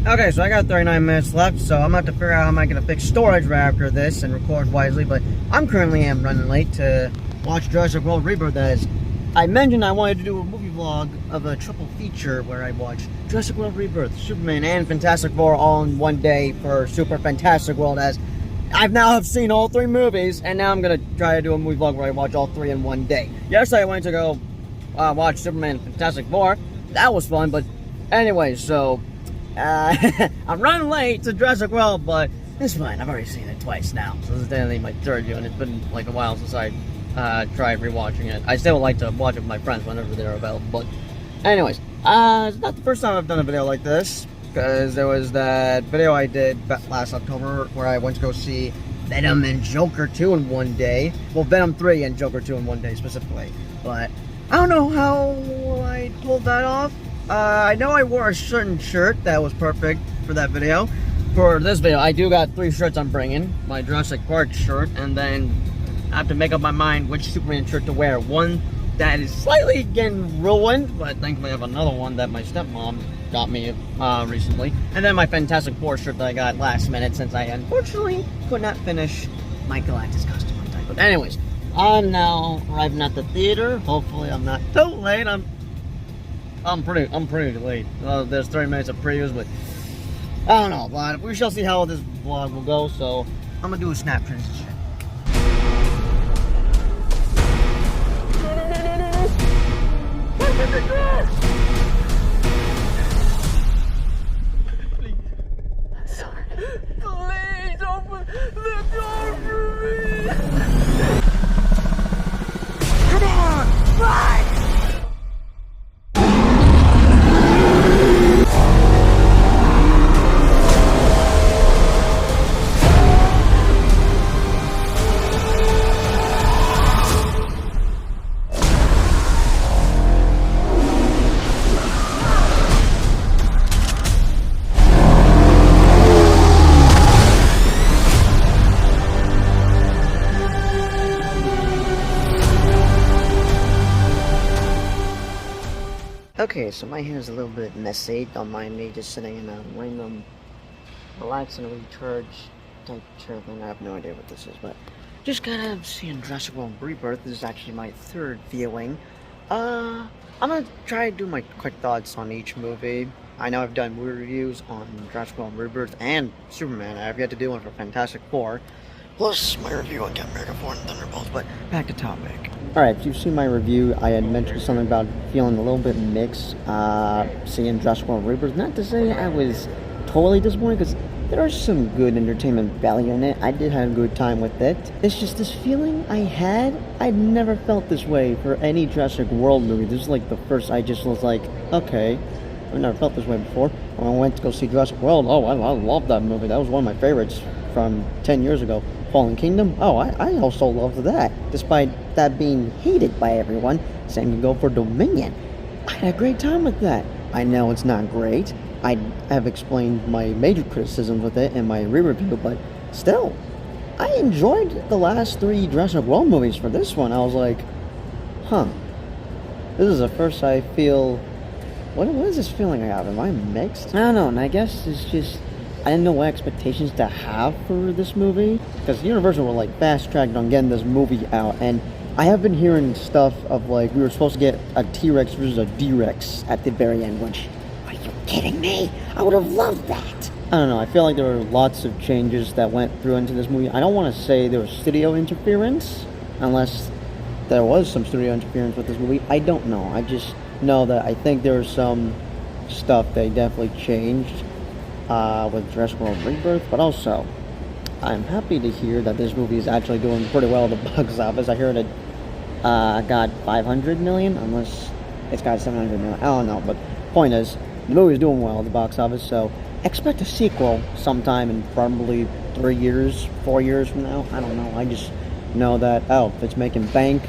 Okay, so I got 39 minutes left, so I'm going to have to figure out how I'm going to fix storage right after this and record wisely, but I'm currently running late to watch Jurassic World Rebirth. As I mentioned, I wanted to do a movie vlog of a triple feature where I watch Jurassic World Rebirth, Superman, and Fantastic Four all in one day for Super Fantastic World, as I've now have seen all three movies, and now I'm going to try to do a movie vlog where I watch all three in one day. Yesterday I went to go watch Superman and Fantastic Four. That was fun, but anyway, so I'm running late to Jurassic World, but it's fine. I've already seen it twice now, so this is definitely my third viewing. It's been like a while since I tried rewatching it. I still like to watch it with my friends whenever they're available, but anyways, it's not the first time I've done a video like this, because there was that video I did last October where I went to go see Venom and Joker 2 in one day. Well, Venom 3 and Joker 2 in one day specifically, but I don't know how I pulled that off. I know I wore a certain shirt that was perfect for that video. For this video, I do got 3 shirts I'm bringing. My Jurassic Park shirt, and then I have to make up my mind which Superman shirt to wear. One that is slightly getting ruined, but thankfully I have another one that my stepmom got me recently. And then my Fantastic Four shirt that I got last minute, since I unfortunately could not finish my Galactus costume on time. But anyways, I'm now arriving at the theater. Hopefully I'm not too late. I'm pretty late. There's 30 minutes of previews, but I don't know. But we shall see how this vlog will go. So I'm gonna do a snap transition. Open the door! Please. Sorry. Please open the door for me. Come on! Run! Okay, so my hair is a little bit messy. Don't mind me just sitting in a random relax and recharge type chair thing. I have no idea what this is, but just kind of seeing Jurassic World Rebirth. This is actually my 3rd viewing. I'm gonna try to do my quick thoughts on each movie. I know I've done movie reviews on Jurassic World Rebirth and Superman. I have yet to do one for Fantastic Four. Plus my review on Captain America 4 and Thunderbolts, but back to topic. Alright, if you've seen my review, I had mentioned something about feeling a little bit mixed, seeing Jurassic World Rebirth. Not to say I was totally disappointed, because there is some good entertainment value in it. I did have a good time with it. It's just this feeling I had. I'd never felt this way for any Jurassic World movie. This is like the first I just was like, okay, I've never felt this way before. When I went to go see Jurassic World, oh, I love that movie. That was one of my favorites from 10 years ago. Fallen Kingdom, oh, I also loved that, despite that being hated by everyone. Same can go for Dominion. I had a great time with that. I know it's not great. I have explained my major criticisms with it in my re-review, but still, I enjoyed the last 3 Jurassic World movies. For this one, I was like, huh, this is the first I feel, what is this feeling I have? Am I mixed? I don't know, and I guess it's just, I didn't know what expectations to have for this movie, because Universal were like fast-tracked on getting this movie out, and I have been hearing stuff of like we were supposed to get a T-Rex versus a D-Rex at the very end, which, are you kidding me? I would have loved that. I don't know, I feel like there were lots of changes that went through into this movie. I don't want to say there was studio interference, unless there was some studio interference with this movie. I don't know, I just know that I think there was some stuff they definitely changed with Jurassic World Rebirth, but also I'm happy to hear that this movie is actually doing pretty well at the box office. I heard it got 500 million, unless it's got 700 million. I don't know, but point is, the movie is doing well at the box office, so expect a sequel sometime in probably 3 years, 4 years from now. I don't know. I just know that, oh, if it's making bank,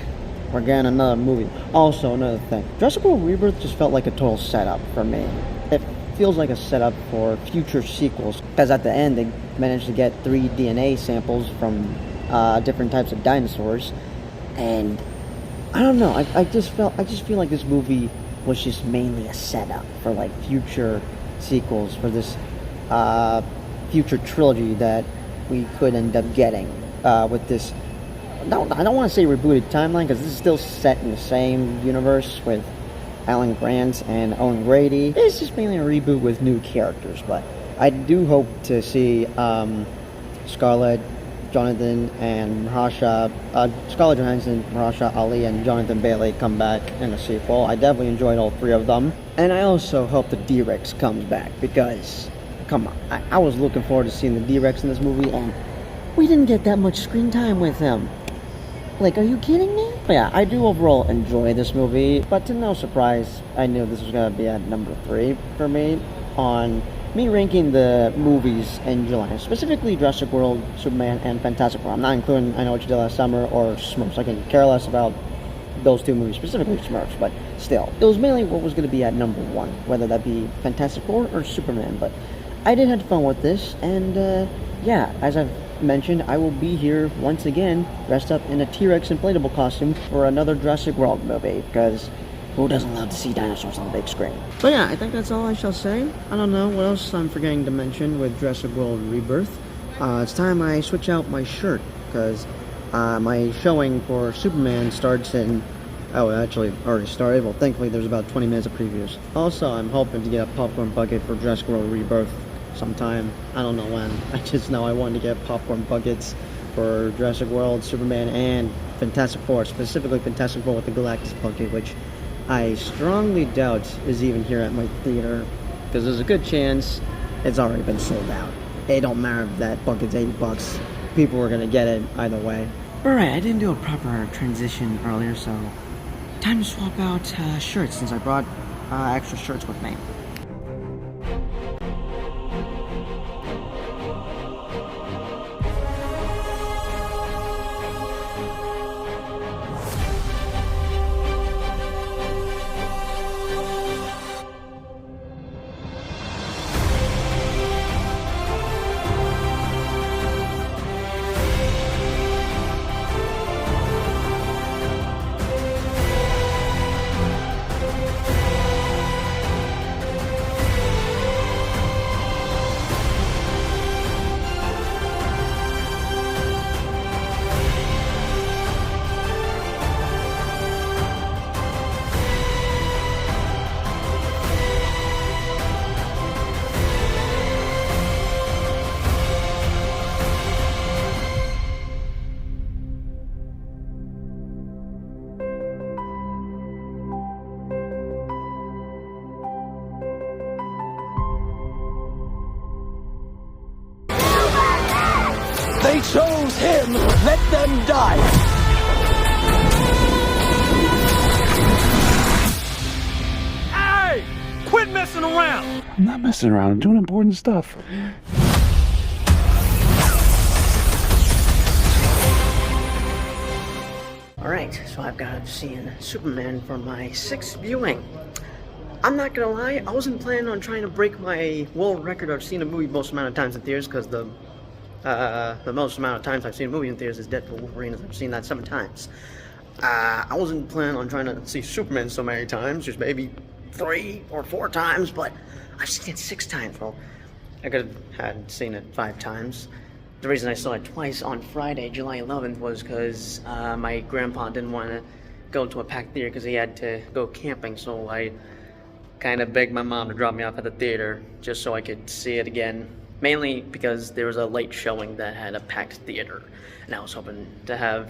we're getting another movie. Also, another thing, Jurassic World Rebirth just felt like a total setup for me. It feels like a setup for future sequels, because at the end they managed to get 3 DNA samples from different types of dinosaurs, and I don't know, I just feel like this movie was just mainly a setup for like future sequels for this future trilogy that we could end up getting with this. No, I don't want to say rebooted timeline, because this is still set in the same universe with Alan Grant and Owen Grady. It's just mainly a reboot with new characters, but I do hope to see Scarlett, Jonathan, and Scarlett Johansson, Mahershala Ali, and Jonathan Bailey come back in a sequel. I definitely enjoyed all three of them. And I also hope the D-Rex comes back, because, come on, I was looking forward to seeing the D-Rex in this movie, and we didn't get that much screen time with him. Like, are you kidding me? But yeah, I do overall enjoy this movie, but to no surprise, I knew this was going to be at number 3 for me on me ranking the movies in July, specifically Jurassic World, Superman, and Fantastic Four. I'm not including I Know What You Did Last Summer or Smurfs. I can care less about those two movies, specifically Smurfs, but still. It was mainly what was going to be at number 1, whether that be Fantastic Four or Superman, but I did have fun with this, and yeah, as I've mentioned, I will be here once again, dressed up in a T-Rex inflatable costume for another Jurassic World movie, because who doesn't love to see dinosaurs on the big screen? But yeah, I think that's all I shall say. I don't know what else I'm forgetting to mention with Jurassic World Rebirth. It's time I switch out my shirt, because my showing for Superman starts in... Oh, it actually already started. Well, thankfully there's about 20 minutes of previews. Also, I'm hoping to get a popcorn bucket for Jurassic World Rebirth sometime. I don't know when. I just know I wanted to get popcorn buckets for Jurassic World, Superman, and Fantastic Four, specifically Fantastic Four with the Galactus bucket, which I strongly doubt is even here at my theater, because there's a good chance it's already been sold out. It don't matter if that bucket's $80. People are gonna get it either way. Alright, I didn't do a proper transition earlier, so time to swap out shirts, since I brought extra shirts with me. They chose him! Let them die! Hey! Quit messing around! I'm not messing around. I'm doing important stuff. Alright, so I've got seen Superman for my 6th viewing. I'm not gonna lie, I wasn't planning on trying to break my world record of seeing a movie most amount of times in theaters, because the most amount of times I've seen a movie in theaters is Deadpool Wolverine, as I've seen that 7 times. I wasn't planning on trying to see Superman so many times, just maybe 3 or 4 times, but I've seen it 6 times. Well, I could have had seen it 5 times. The reason I saw it twice on Friday, July 11th, was because my grandpa didn't want to go to a packed theater because he had to go camping, so I kind of begged my mom to drop me off at the theater just so I could see it again. Mainly because there was a late showing that had a packed theater, and I was hoping to have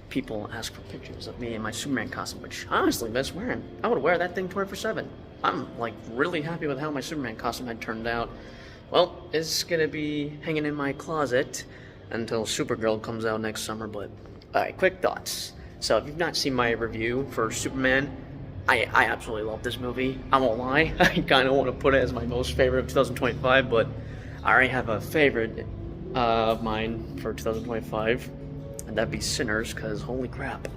people ask for pictures of me in my Superman costume, which honestly, best wearing. I would wear that thing 24/7. I'm like really happy with how my Superman costume had turned out. Well, it's gonna be hanging in my closet until Supergirl comes out next summer, but alright, quick thoughts. So if you've not seen my review for Superman, I absolutely love this movie. I won't lie, I kinda want to put it as my most favorite of 2025, but I already have a favorite of mine for 2025, and that'd be Sinners, because holy crap,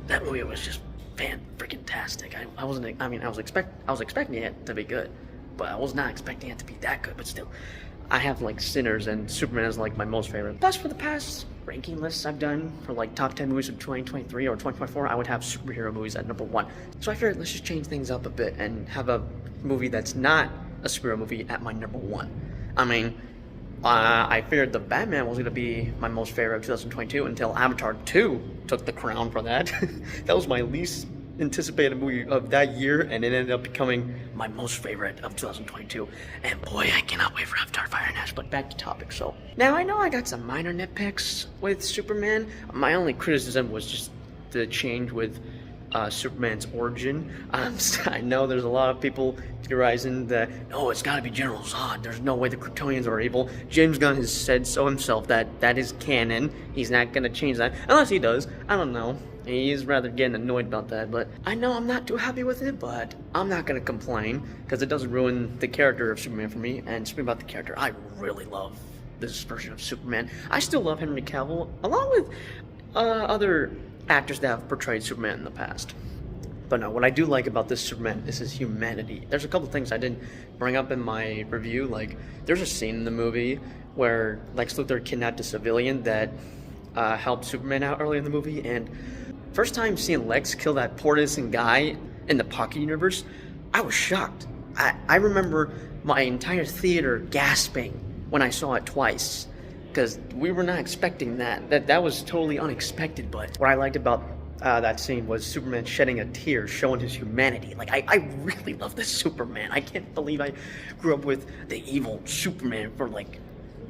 that movie was just fan-freaking-tastic. I was expecting it to be good, but I was not expecting it to be that good, but still. I have like Sinners and Superman as like my most favorite. Plus, for the past ranking lists I've done for like top 10 movies of 2023 or 2024, I would have superhero movies at number 1. So I figured let's just change things up a bit and have a movie that's not a superhero movie at my number 1. I mean, I figured the Batman was going to be my most favorite of 2022 until Avatar 2 took the crown for that. That was my least anticipated movie of that year, and it ended up becoming my most favorite of 2022. And boy, I cannot wait for Avatar Fire and Ash. But back to topic. So now I know I got some minor nitpicks with Superman. My only criticism was just the change with Superman's origin. I know there's a lot of people theorizing that, no, it's gotta be General Zod. There's no way the Kryptonians are evil. James Gunn has said so himself that that is canon. He's not gonna change that. Unless he does. I don't know. He is rather getting annoyed about that, but I know I'm not too happy with it, but I'm not gonna complain, because it doesn't ruin the character of Superman for me. And speaking about the character, I really love this version of Superman. I still love Henry Cavill, along with other actors that have portrayed Superman in the past. But no, what I do like about this Superman is his humanity. There's a couple things I didn't bring up in my review, like there's a scene in the movie where Lex Luthor kidnapped a civilian that helped Superman out early in the movie, and first time seeing Lex kill that poor innocent guy in the Pocket Universe, I was shocked. I remember my entire theater gasping when I saw it twice, because we were not expecting that. That was totally unexpected. But what I liked about that scene was Superman shedding a tear, showing his humanity. Like, I really love this Superman. I can't believe I grew up with the evil Superman for like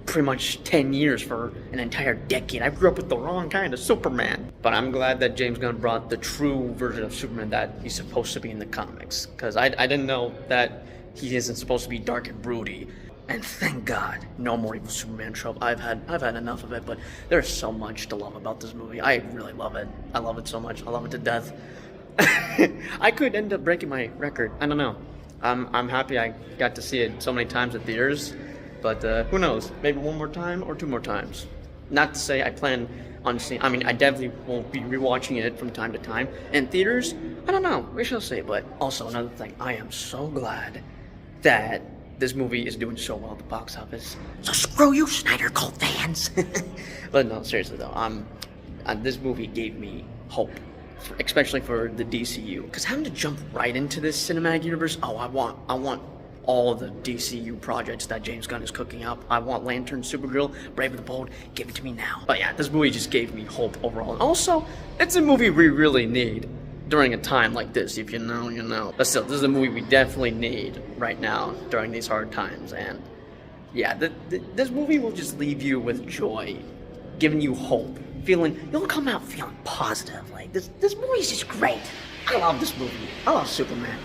pretty much 10 years, for an entire decade. I grew up with the wrong kind of Superman. But I'm glad that James Gunn brought the true version of Superman that he's supposed to be in the comics, because I didn't know that he isn't supposed to be dark and broody. And thank God, no more evil Superman trope. I've had enough of it, but there's so much to love about this movie. I really love it. I love it so much. I love it to death. I could end up breaking my record. I don't know. I'm happy I got to see it so many times at theaters, but who knows? Maybe one more time or 2 more times. Not to say I plan on seeing. I mean, I definitely will be rewatching it from time to time. In theaters, I don't know. We shall see. But also another thing, I am so glad that this movie is doing so well at the box office. So screw you, Snyder Cult fans. But no, seriously though, this movie gave me hope, especially for the DCU. Because having to jump right into this cinematic universe, I want all the DCU projects that James Gunn is cooking up. I want Lantern, Supergirl, Brave and the Bold. Give it to me now. But yeah, this movie just gave me hope overall. And also, it's a movie we really need during a time like this. If you know, you know. But still, this is a movie we definitely need right now during these hard times. And yeah, this movie will just leave you with joy, giving you hope, you'll come out feeling positive. Like, this movie's just great. I love this movie. I love Superman.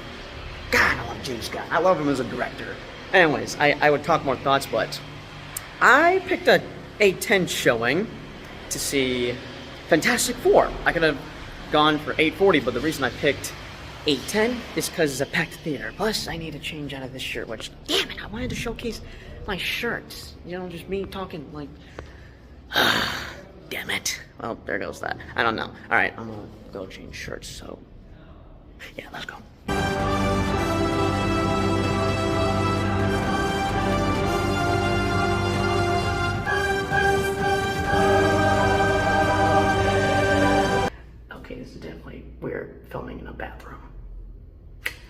God, I love James Gunn. I love him as a director. Anyways, I would talk more thoughts, but I picked a 8:10 showing to see Fantastic Four. I could have gone for 8:40, but the reason I picked 8:10 is because it's a packed theater. Plus, I need to change out of this shirt, which, damn it, I wanted to showcase my shirts. You know, just me talking like, damn it. Well, there goes that. I don't know. Alright, I'm gonna go change shirts, so yeah, let's go. Okay, this is definitely weird, filming in a bathroom.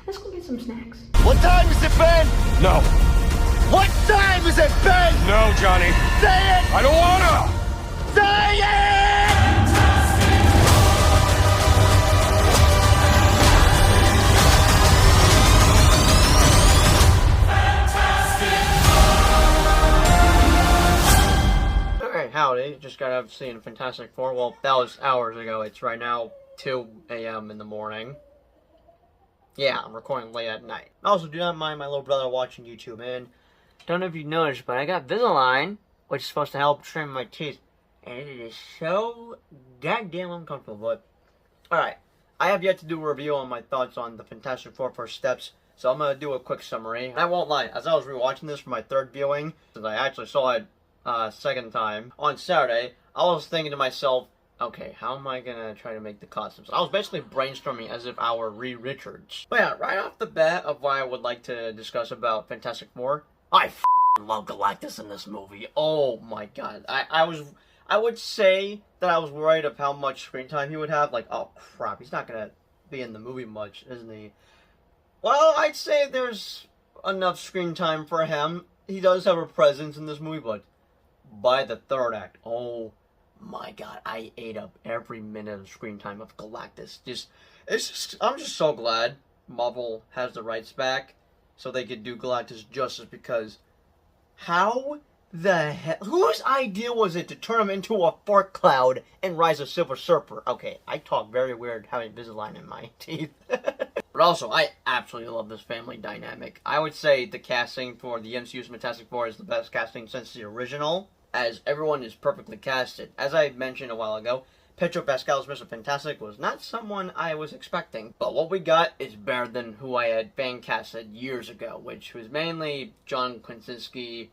Let's go get some snacks. What time is it, Ben? No. What time is it, Ben? No, Johnny. Say it! I don't wanna! Say it! Alright, howdy. Just got out of seeing Fantastic Four. Well, that was hours ago. It's right now 2 a.m. in the morning. Yeah, I'm recording late at night. Also, do not mind my little brother watching YouTube, and don't know if you noticed, but I got Invisalign, which is supposed to help trim my teeth, and it is so goddamn uncomfortable. But alright, I have yet to do a review on my thoughts on the Fantastic Four First Steps, so I'm gonna do a quick summary. And I won't lie, as I was rewatching this for my third viewing, since I actually saw it second time on Saturday, I was thinking to myself, okay, how am I gonna try to make the costumes? I was basically brainstorming as if I were Reed Richards. But yeah, right off the bat of what I would like to discuss about Fantastic Four, I love Galactus in this movie. Oh my god. I would say that I was worried of how much screen time he would have. Like, oh crap, he's not gonna be in the movie much, isn't he? Well, I'd say there's enough screen time for him. He does have a presence in this movie, but by the third act, oh my god, I ate up every minute of screen time of Galactus. I'm just so glad Marvel has the rights back so they could do Galactus justice, because how the hell, whose idea was it to turn him into a fart cloud and rise a Silver Surfer? Okay, I talk very weird having Invisalign in my teeth. But also, I absolutely love this family dynamic. I would say the casting for the MCU's Fantastic Four is the best casting since the original, as everyone is perfectly casted. As I mentioned a while ago, Pedro Pascal's Mr. Fantastic was not someone I was expecting, but what we got is better than who I had fan casted years ago, which was mainly John Krasinski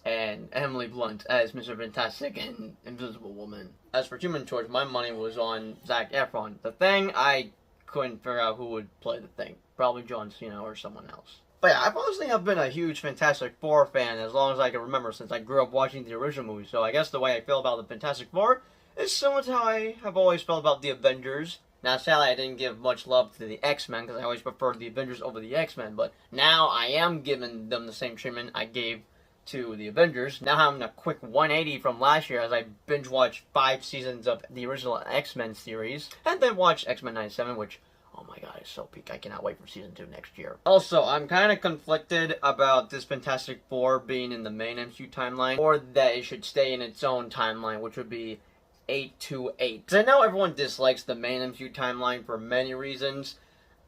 and Emily Blunt as Mr. Fantastic and Invisible Woman. As for Human Torch, my money was on Zac Efron. The Thing, I couldn't figure out who would play the Thing. Probably John Cena or someone else. But yeah, I've honestly been a huge Fantastic Four fan as long as I can remember, since I grew up watching the original movie. So I guess the way I feel about the Fantastic Four is similar to how I have always felt about the Avengers. Now, sadly, I didn't give much love to the X-Men because I always preferred the Avengers over the X-Men. But now I am giving them the same treatment I gave to the Avengers. Now having a quick 180 from last year as I binge watched 5 seasons of the original X-Men series, and then watched X-Men 97, which, oh my god, it's so peak. I cannot wait for season 2 next year. Also, I'm kind of conflicted about this Fantastic Four being in the main MCU timeline, or that it should stay in its own timeline, which would be 828. Because I know everyone dislikes the main MCU timeline for many reasons.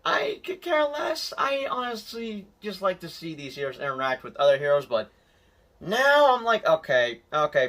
I could care less. I honestly just like to see these heroes interact with other heroes, but now I'm like, okay,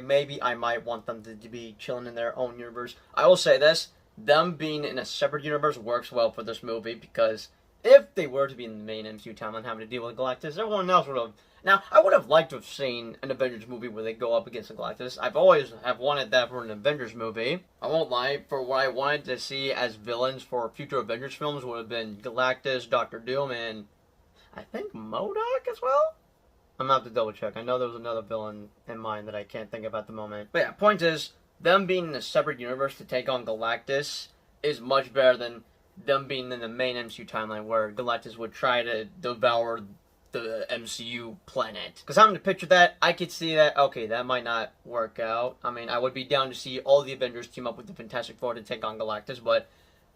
maybe I might want them to be chilling in their own universe. I will say this, them being in a separate universe works well for this movie, because if they were to be in the main MCU timeline having to deal with Galactus, everyone else would have... Now, I would have liked to have seen an Avengers movie where they go up against Galactus. I've always have wanted that for an Avengers movie. I won't lie, for what I wanted to see as villains for future Avengers films would have been Galactus, Doctor Doom, and I think MODOK as well? I'm gonna have to double check. I know there was another villain in mind that I can't think of at the moment. But yeah, point is, them being in a separate universe to take on Galactus is much better than them being in the main MCU timeline where Galactus would try to devour the MCU planet. Because having to picture that, I could see that, okay, that might not work out. I mean, I would be down to see all the Avengers team up with the Fantastic Four to take on Galactus, but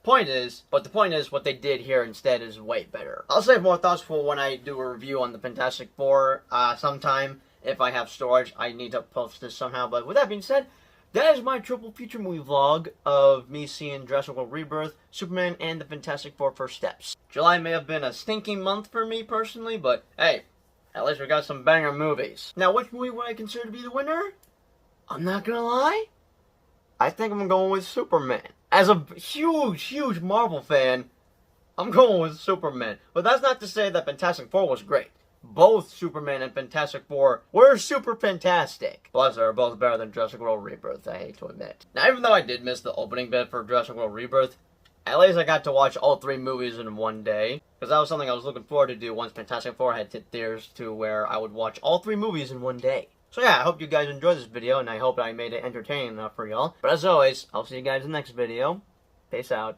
the point is, what they did here instead is way better. I'll save more thoughts for when I do a review on the Fantastic Four sometime. If I have storage, I need to post this somehow. But with that being said, that is my triple feature movie vlog of me seeing Jurassic World Rebirth, Superman, and the Fantastic Four First Steps. July may have been a stinking month for me personally, but hey, at least we got some banger movies. Now, which movie would I consider to be the winner? I'm not gonna lie, I think I'm going with Superman. As a huge Marvel fan, I'm going with Superman. But that's not to say that Fantastic Four was great. Both Superman and Fantastic Four were super fantastic. Plus, they're both better than Jurassic World Rebirth, I hate to admit. Now, even though I did miss the opening bit for Jurassic World Rebirth, at least I got to watch all 3 movies in one day. Because that was something I was looking forward to do once Fantastic Four had hit theaters, to where I would watch all 3 movies in one day. So yeah, I hope you guys enjoyed this video, and I hope I made it entertaining enough for y'all. But as always, I'll see you guys in the next video. Peace out.